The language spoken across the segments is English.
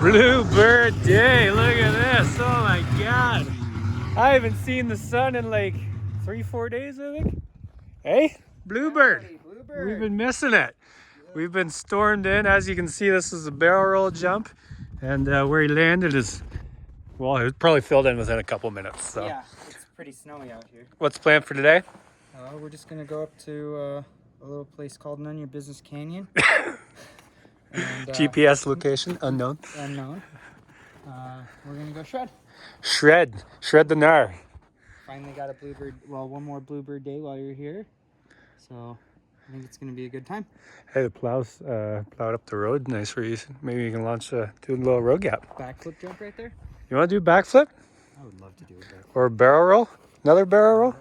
Bluebird day. Look at this. Oh my god. I haven't seen the sun in like 3-4 days, I think. Hey, Bluebird. Hey, Bluebird. We've been missing it. We've been stormed in. As you can see, this is a barrel roll jump. And where he landed is, well, it was probably filled in within a couple minutes. So. Yeah, it's pretty snowy out here. What's planned for today? We're just going to go up to a little place called None Your Business Canyon. And, GPS location unknown. Unknown. We're going to go shred. Shred the gnar. Finally got a bluebird, well, one more bluebird day while you're here. So I think it's going to be a good time. Hey, the plows plowed up the road. Nice for you. Maybe you can launch do a little road gap. Backflip jump right there. You want to do backflip? I would love to do a backflip. Or a barrel roll? Another barrel roll?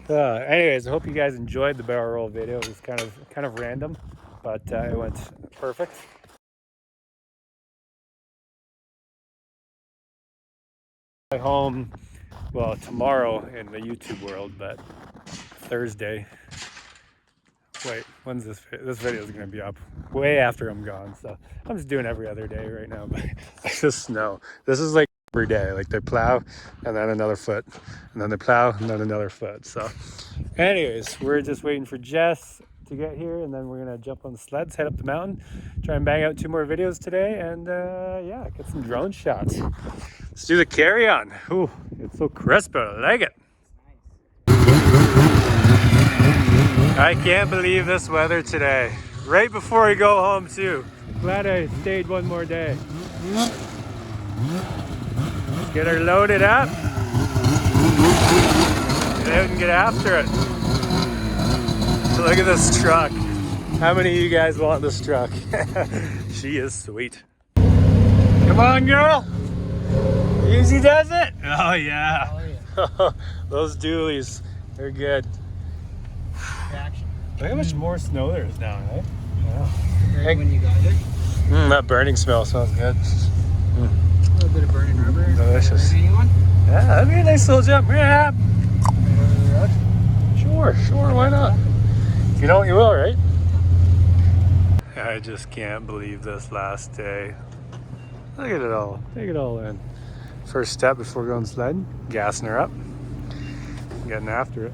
Anyways, I hope you guys enjoyed the barrel roll video. It was kind of random, but it went perfect. Home, well, tomorrow in the YouTube world, but Thursday. Wait, when's this video? This video is going to be up way after I'm gone, so I'm just doing every other day right now. But like the snow, this is like every day. Like they plow and then another foot, and then they plow and then another foot. So anyways, we're just waiting for Jess to get here, and then we're gonna jump on the sleds, head up the mountain, try and bang out 2 more videos today, and yeah, get some drone shots. Let's do the carry-on. Ooh, it's so crisp, I like it. I can't believe this weather today. Right before we go home too. Glad I stayed one more day. Let's get her loaded up. Get out and get after it. Look at this truck. How many of you guys want this truck? She is sweet. Come on, girl. Easy does it. Oh yeah. Oh, yeah. Those dualies, they're good. Action. Look how much more snow there is now, right? Yeah. Right when you got it. That burning smell smells good. A little bit of burning rubber. Delicious. Anyone? Yeah, that'd be a nice little jump. Yeah. Right over the road. Sure, why not? If you don't, you will, right? I just can't believe this last day. Look at it all. Take it all in. First step before going sledding, gassing her up, getting after it.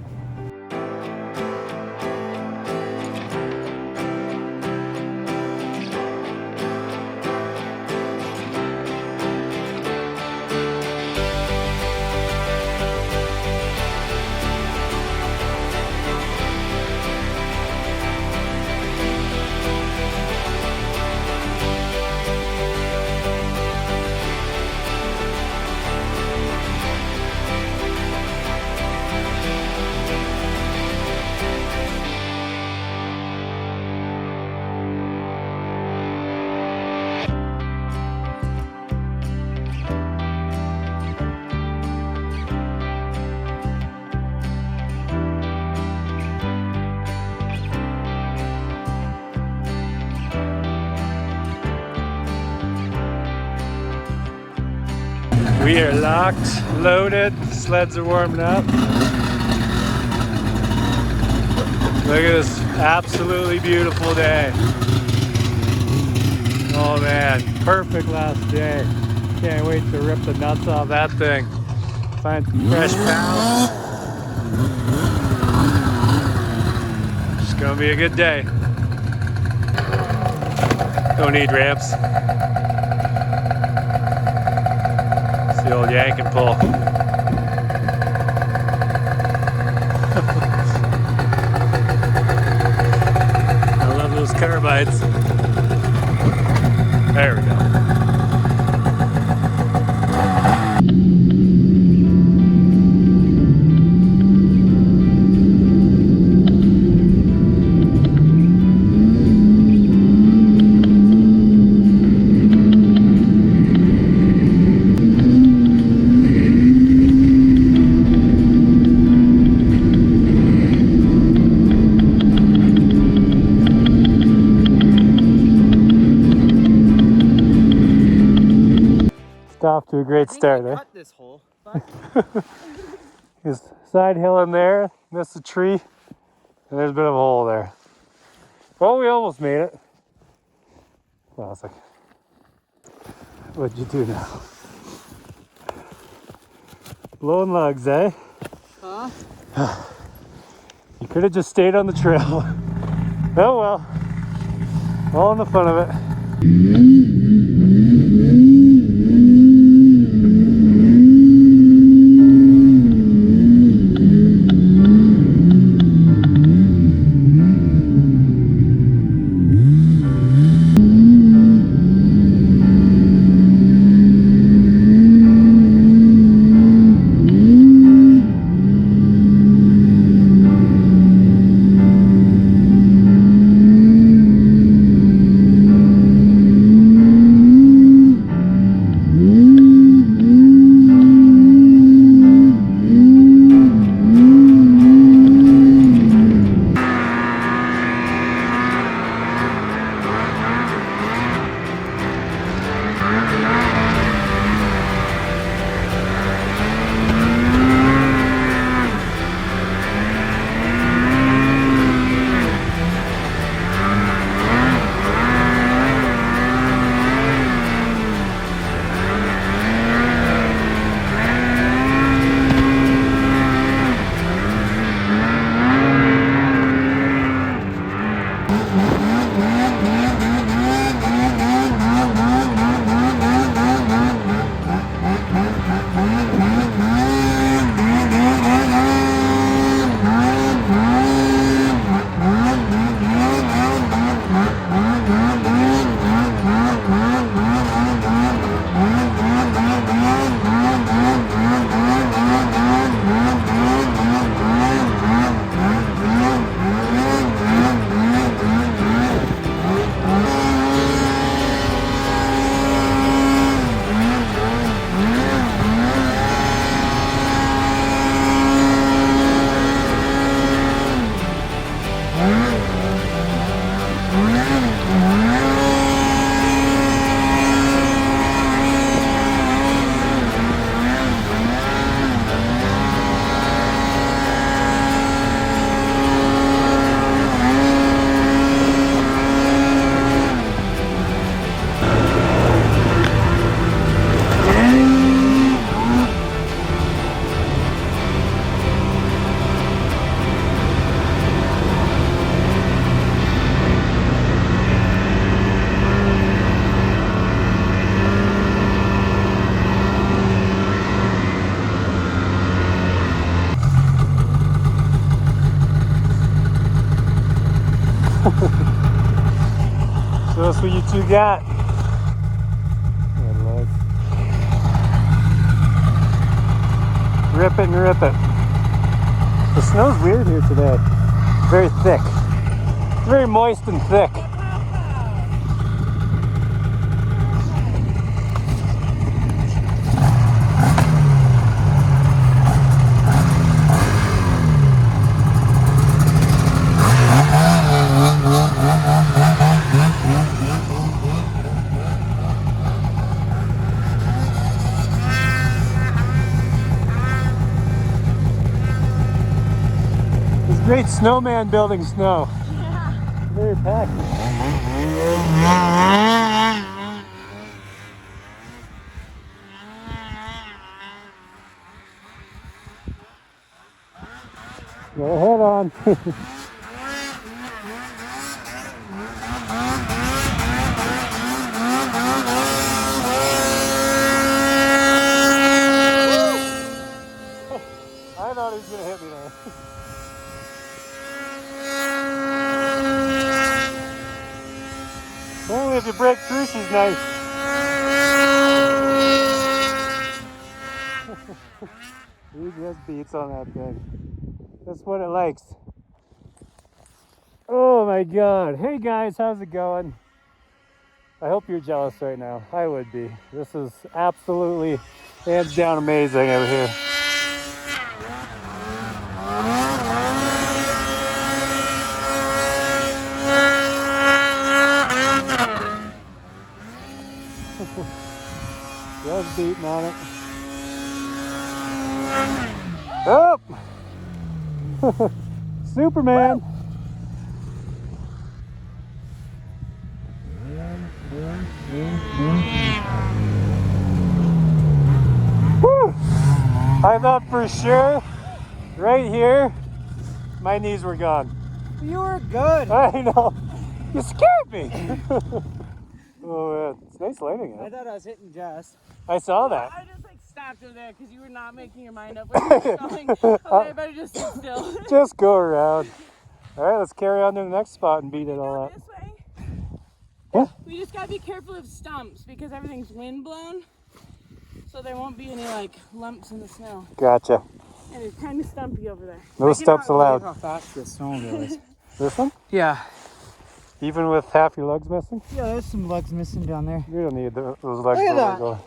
We are locked, loaded, sleds are warming up. Look at this absolutely beautiful day. Oh man, perfect last day. Can't wait to rip the nuts off that thing. Find some fresh power. It's gonna be a good day. Don't need ramps. The old yank and pull. I love those carbides. There we go. Off to a great start, eh? Cut this hole, but... There's side hill in there, missed a tree, and there's a bit of a hole there. Well, we almost made it. Classic. What'd you do now? Blowing lugs, eh? Huh? You could have just stayed on the trail. Oh well. All in the fun of it. So that's what you two got. Good luck. Rip it and rip it. The snow's weird here today. Very thick. It's very moist and thick. Great snowman building snow. Yeah. Very packed. Go ahead on. I thought he was going to hit me there. Only if you break through, she's nice. He just beats on that thing. That's what it likes. Oh my God. Hey guys, how's it going? I hope you're jealous right now. I would be. This is absolutely hands down amazing over here. Just beating on it. Oh! Superman! Woo! I thought for sure, right here, my knees were gone. You were good. I know. You scared me. Oh man, it's nice lighting. Huh? I thought I was hitting Jess. I saw that. I just like stopped her there because you were not making your mind up when you were going. Okay, I better just sit still. Just go around. All right, let's carry on to the next spot and beat it all Go up. this way. Yeah. We just gotta be careful of stumps because everything's wind blown, so there won't be any like lumps in the snow. Gotcha. And it's kind of stumpy over there. No stumps allowed. How fast this snowmobile is. This one? Yeah. Even with half your legs missing? Yeah, there's some legs missing down there. You don't need those legs. Look at that. Going.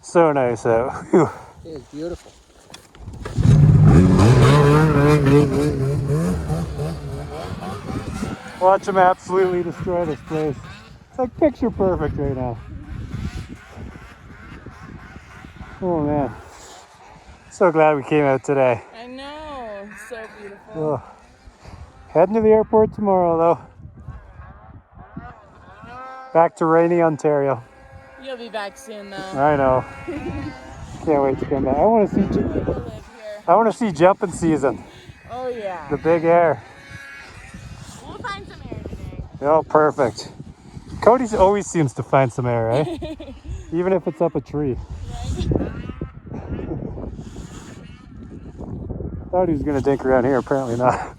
So nice out. Whew. It is beautiful. Watch them absolutely destroy this place. It's like picture perfect right now. Oh man. So glad we came out today. I know, so beautiful. Oh. Heading to the airport tomorrow though. Back to rainy Ontario. You'll be back soon though. I know. Can't wait to come back. I want to see. You'll live here. I want to see jumping season. Oh yeah. The big air. We'll find some air today. Oh, perfect. Cody always seems to find some air, eh? Even if it's up a tree. Thought he was gonna dink around here. Apparently not.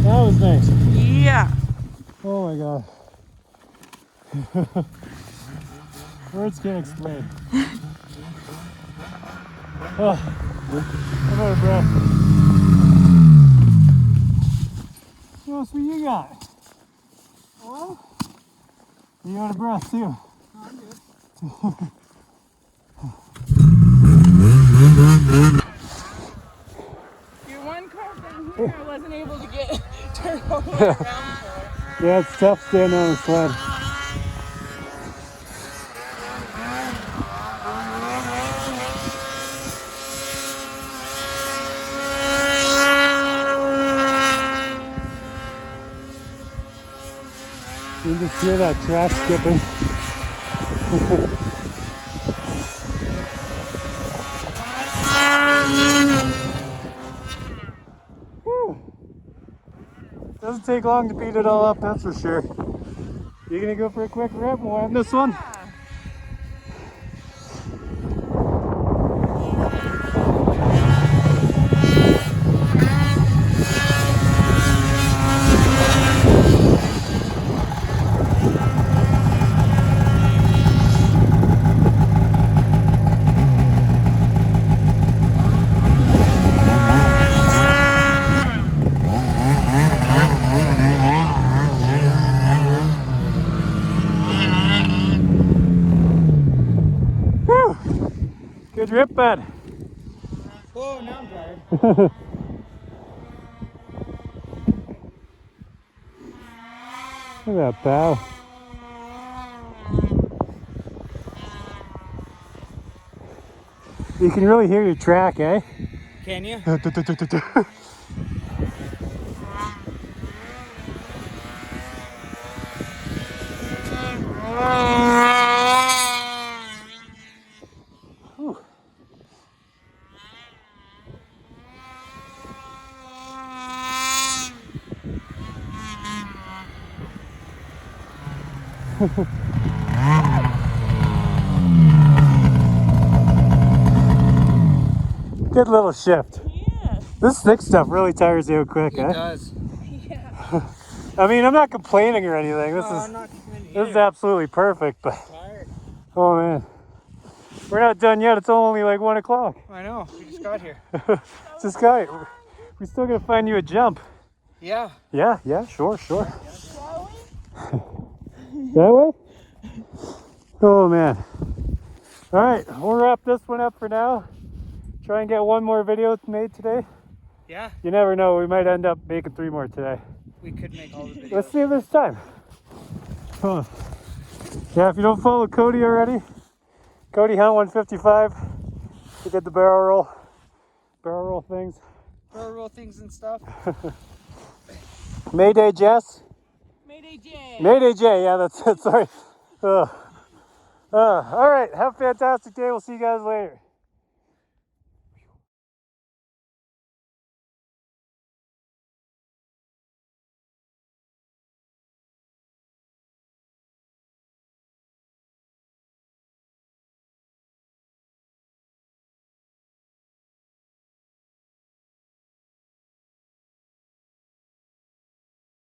That was nice. Yeah. Oh my god. Words can't explain. Oh, I'm out of breath. What else you got? Well, You out of breath too. I'm good. Your one car down here I wasn't able to get turned all the way around for. Yeah, it's tough standing on a sled. You can just hear that track skipping. Whew. Doesn't take long to beat it all up, that's for sure. You gonna go for a quick rip? We'll end this one. Yeah. Whew. Good rip, bud. Oh, now I'm tired. Look at that, pal. You can really hear your track, eh? Can you? Whew. Good little shift. Yeah. This thick stuff really tires you out quick, It eh? does. Yeah. I mean, I'm not complaining or anything. This I'm is not complaining this is either. absolutely perfect, but Tired. oh man, we're not done yet. It's only like 1 o'clock. I know. We just got here. Just got it. We still gotta find you a jump. Yeah. Yeah, sure. Shall That way? Oh man. All right, we'll wrap this one up for now. Try and get one more video made today. Yeah. You never know, we might end up making 3 more today. We could make all the videos. Let's see if there's time. Huh. Yeah, if you don't follow Cody already, Cody Hunt 155. We did the barrel roll things. Barrel roll things and stuff. Mayday Jess. Mayday J. Mayday J, yeah, that's it, sorry. All right, have a fantastic day. We'll see you guys later.